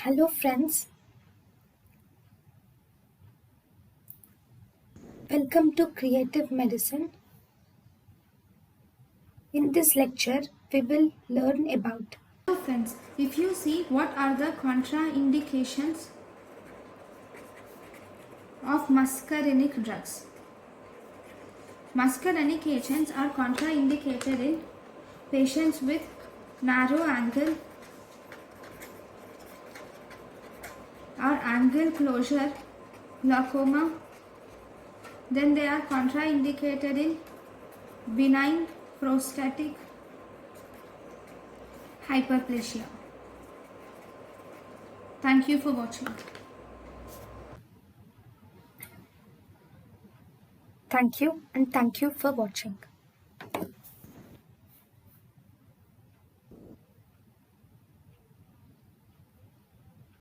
Hello friends, welcome to Creative Medicine. In this lecture, we will learn about. Hello friends, if you see what are the contraindications of muscarinic drugs. Muscarinic agents are contraindicated in patients with narrow angle or angle closure glaucoma. Then they are contraindicated in benign prostatic hyperplasia. Thank you for watching. Thank you and thank you for watching.